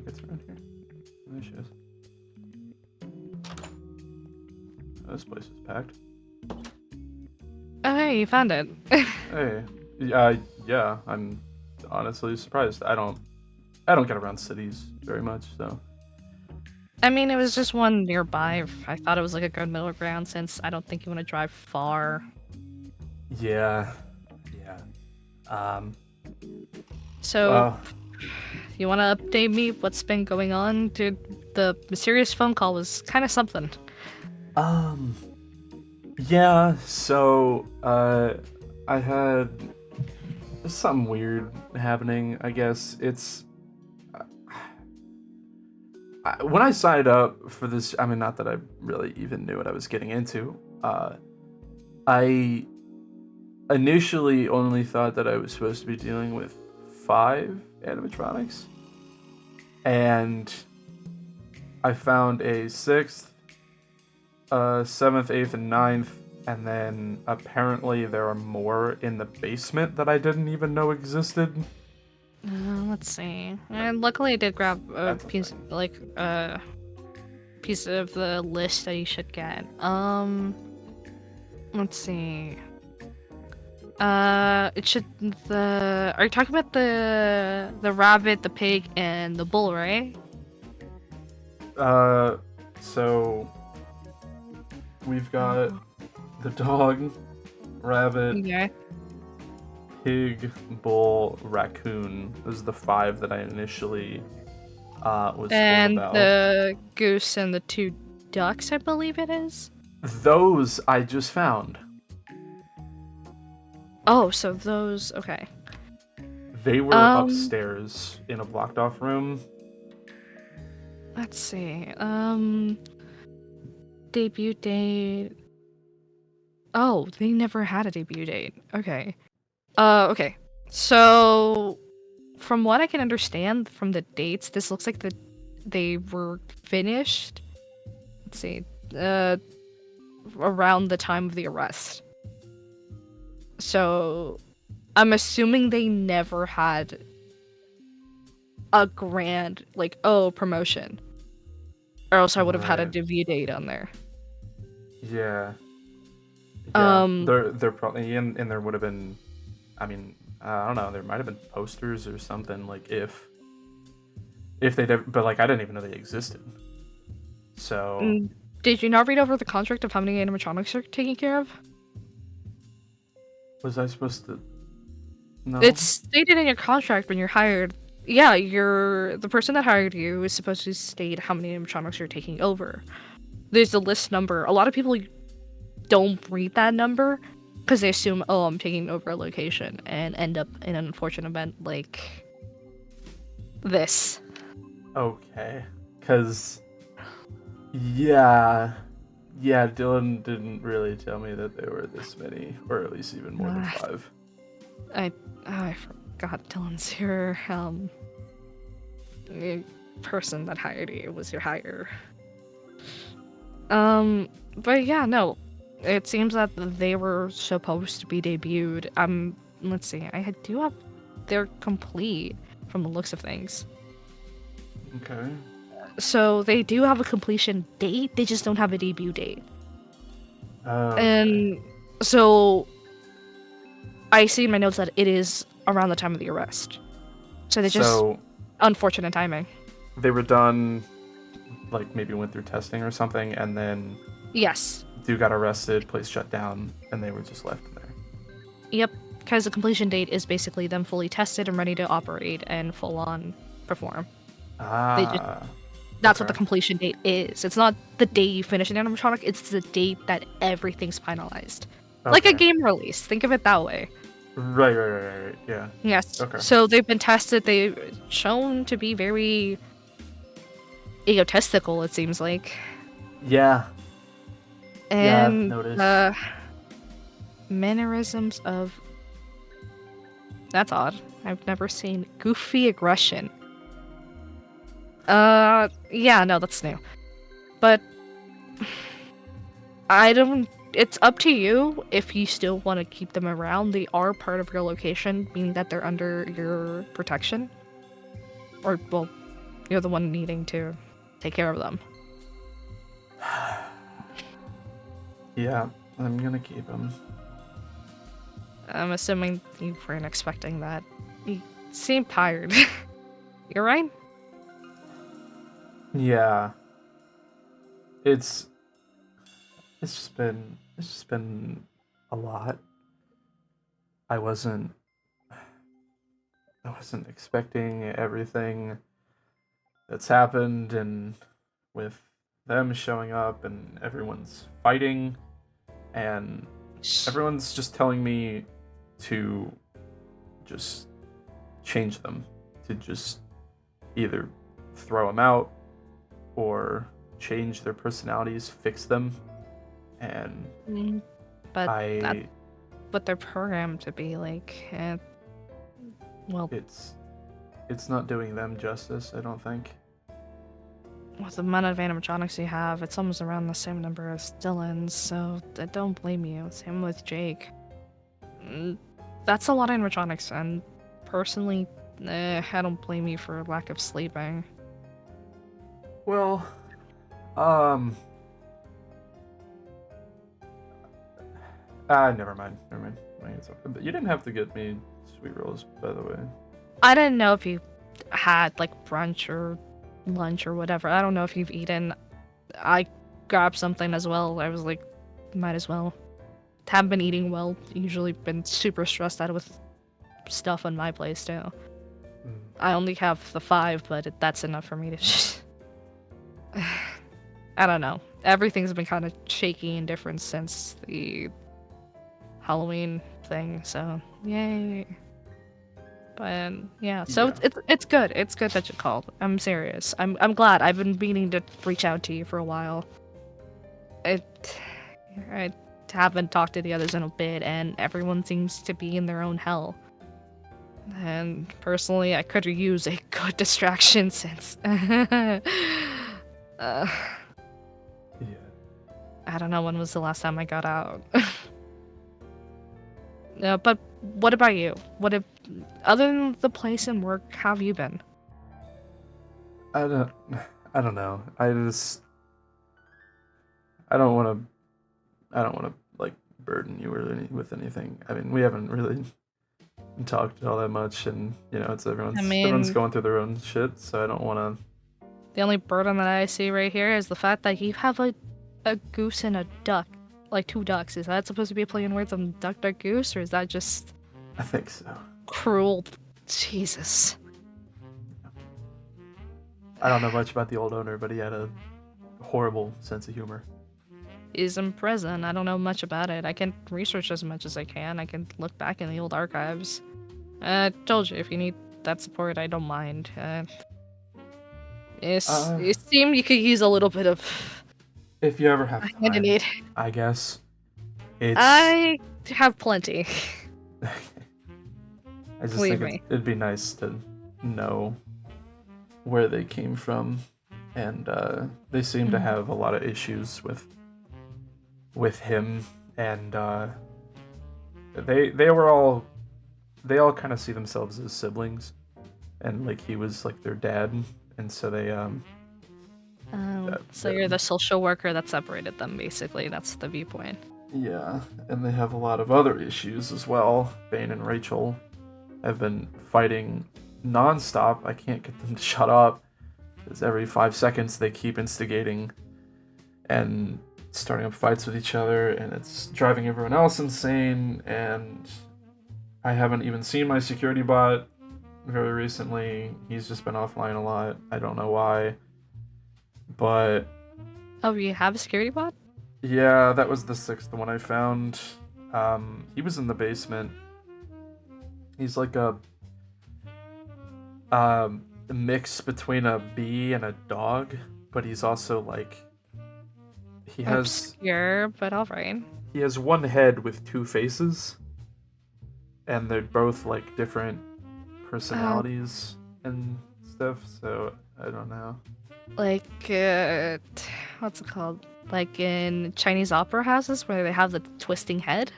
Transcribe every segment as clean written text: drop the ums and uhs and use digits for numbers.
It's around here. There she is. Oh, this place is packed. Oh, hey, you found it. Hey. Yeah, I'm honestly surprised. I don't get around cities very much, so. I mean, it was just one nearby. I thought it was like a good middle ground since I don't think you want to drive far. Yeah. So, you want to update me what's been going on? Dude, the mysterious phone call was kind of something. Yeah, so, I had something weird happening, I guess. It's... when I signed up for this, I mean, not that I really even knew what I was getting into, I initially only thought that I was supposed to be dealing with 5 animatronics, and I found a 6th, 7th, 8th, and 9th, and then apparently there are more in the basement that I didn't even know existed. Let's see. And luckily I did grab a piece of the list that you should get. Let's see. It should are you talking about the rabbit, the pig, and the bull, right? So we've got the dog, rabbit, Okay. pig, bull, raccoon. Those are the 5 that I initially was And told about. the goose and the 2 ducks, I believe it is. Those I just found. Oh, so those, okay. They were upstairs in a blocked off room. Let's see. Debut date. Oh, they never had a debut date. Okay. Okay. So, from what I can understand from the dates, this looks like they were finished. Let's see. Around the time of the arrest. So, I'm assuming they never had a grand, like, promotion. Or else I would have had a debut date on there. Yeah. They're probably, and there would have been, I mean, I don't know, there might have been posters or something, like, if they'd ever, but, like, I didn't even know they existed. So... Did you not read over the contract of how many animatronics you're taking care of? Was I supposed to... No? It's stated in your contract when you're hired. Yeah, the person that hired you is supposed to state how many animatronics you're taking over. There's a list number. A lot of people don't read that number because they assume, oh, I'm taking over a location, and end up in an unfortunate event like this. Okay. Because... Yeah, Dylan didn't really tell me that there were this many, or at least even more than 5. I forgot Dylan's your person that hired you was your hire. But yeah, no, it seems that they were supposed to be debuted. Let's see, they're complete from the looks of things. Okay. So they do have a completion date, they just don't have a debut date. Okay. And so I see in my notes that it is around the time of the arrest. So they just unfortunate timing. They were done, like maybe went through testing or something, and then yes, dude got arrested, place shut down, and they were just left there. Yep, because the completion date is basically them fully tested and ready to operate and full on perform. That's what the completion date is. It's not the day you finish an animatronic, it's the date that everything's finalized. Okay. Like a game release. Think of it that way. Right. Yeah. Yes. Okay. So they've been tested. They've shown to be very egotistical, it seems like. Yeah. And yeah, I've noticed. Mannerisms of... That's odd. I've never seen goofy aggression. Yeah, no, that's new. But I don't... It's up to you if you still want to keep them around. They are part of your location, meaning that they're under your protection. Or, well, you're the one needing to take care of them. Yeah, I'm gonna keep him. I'm assuming you weren't expecting that. You seem tired. You're right? Yeah. It's just been a lot. I wasn't expecting everything that's happened, and with them showing up and everyone's fighting and everyone's just telling me to just change them, to just either throw them out or change their personalities, fix them. And but that's what they're programmed to be like. Well, it's not doing them justice, I don't think. with the amount of animatronics you have, it's almost around the same number as Dylan's, so I don't blame you. Same with Jake. That's a lot of animatronics, and personally, I don't blame you for lack of sleeping. Well, never mind. It's okay. But you didn't have to get me sweet rolls, by the way. I didn't know if you had, like, brunch or lunch or whatever. I don't know if you've eaten. I grabbed something as well. I was like, might as well. Haven't been eating well. Usually been super stressed out with stuff on my place, too. I only have the 5, but that's enough for me to just... I don't know. Everything's been kind of shaky and different since the Halloween thing, so yay. But yeah, so Yeah. it's good. It's good that you called. I'm serious. I'm glad. I've been meaning to reach out to you for a while. I haven't talked to the others in a bit, and everyone seems to be in their own hell. And personally, I could use a good distraction since. Yeah. I don't know when was the last time I got out. But what about you? Other than the place and work, how have you been? I don't know. I don't want to like burden you with anything. I mean, we haven't really talked all that much, and it's everyone's going through their own shit, so I don't want to. The only burden that I see right here is the fact that you have a goose and a duck. Like 2 ducks. Is that supposed to be a play on words on duck, duck, goose, or is that just... I think so. Cruel. Jesus. I don't know much about the old owner, but he had a horrible sense of humor. He's in prison. I don't know much about it. I can research as much as I can. I can look back in the old archives. I told you, if you need that support, I don't mind. You seem you could use a little bit of... If you ever have time, I guess. I have plenty. I just think it'd be nice to know where they came from, and they seem to have a lot of issues with him, and they all kind of see themselves as siblings, and like he was like their dad, and so they so you're the social worker that separated them, basically. That's the viewpoint. Yeah, and they have a lot of other issues as well. Bane and Rachel have been fighting non-stop. I can't get them to shut up, because every 5 seconds they keep instigating and starting up fights with each other, and it's driving everyone else insane, and I haven't even seen my security bot very recently. He's just been offline a lot. I don't know why. But... Oh, you have a security bot? Yeah, that was the 6th one I found. He was in the basement. He's like a mix between a bee and a dog, but he's also like... He has... Obscure, but alright. he has one head with two faces, and they're both like different personalities and stuff. So I don't know. Like, what's it called? Like in Chinese opera houses where they have the twisting head.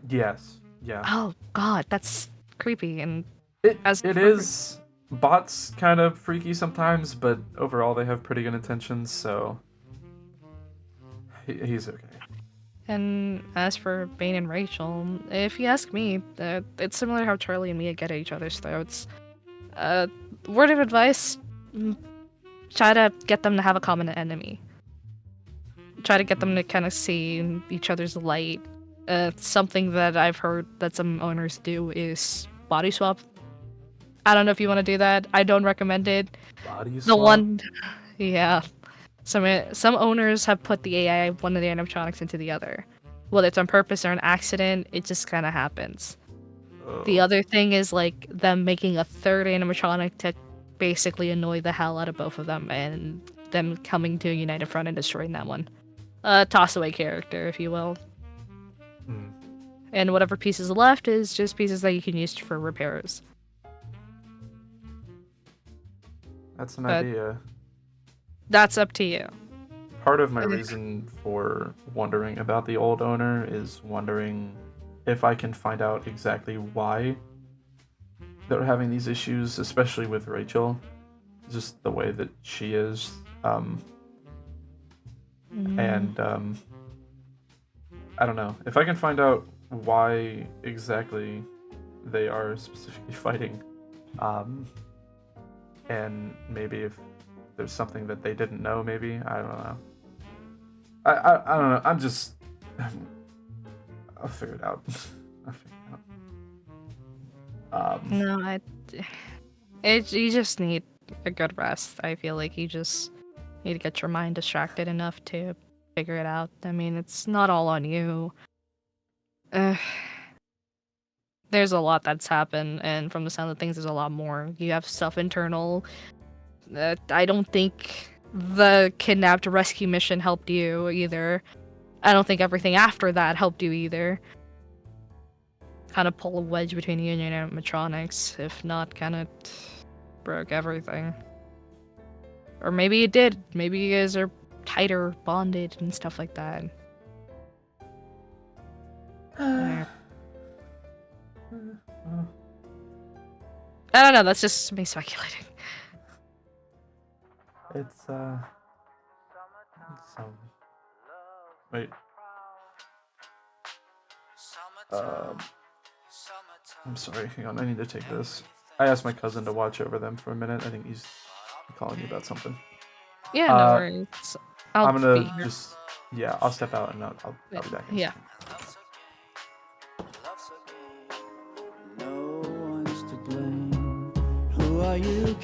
Yes. Yeah. Oh God, that's creepy. And It as it for- is. Bot's kind of freaky sometimes, but overall they have pretty good intentions. So he's okay. And as for Bane and Rachel, if you ask me, it's similar how Charlie and Mia get at each other's throats. Word of advice: try to get them to have a common enemy. Try to get them to kind of see each other's light. Something that I've heard that some owners do is body swap. I don't know if you want to do that. I don't recommend it. Body swap? The one, yeah. Some owners have put the AI of one of the animatronics into the other. Whether it's on purpose or an accident, it just kind of happens. Oh. The other thing is like them making a third animatronic to basically annoy the hell out of both of them, and them coming to a united front and destroying that one. Toss away character, if you will. Hmm. And whatever pieces left is just pieces that you can use for repairs. That's an idea. That's up to you. Part of my reason for wondering about the old owner is wondering if I can find out exactly why they're having these issues, especially with Rachel. Just the way that she is. And I don't know. If I can find out why exactly they are specifically fighting, and maybe if there's something that they didn't know, maybe, I don't know. I don't know. I'll figure it out. No, you just need a good rest. I feel like you just need to get your mind distracted enough to figure it out. I mean, it's not all on you. There's a lot that's happened, and from the sound of things, there's a lot more. You have stuff internal. I don't think the kidnapped rescue mission helped you either. I don't think everything after that helped you either. Kind of pull a wedge between you and your animatronics, if not, kind of broke everything. Or maybe it did. Maybe you guys are tighter bonded and stuff like that. I don't know, that's just me speculating. It's wait. I'm sorry, hang on, I need to take this. I asked my cousin to watch over them for a minute. I think he's calling me about something. Yeah, no worries. I'm gonna be here. just, yeah, I'll step out and I'll be back in a Yeah. second. No one's to blame. Who are you?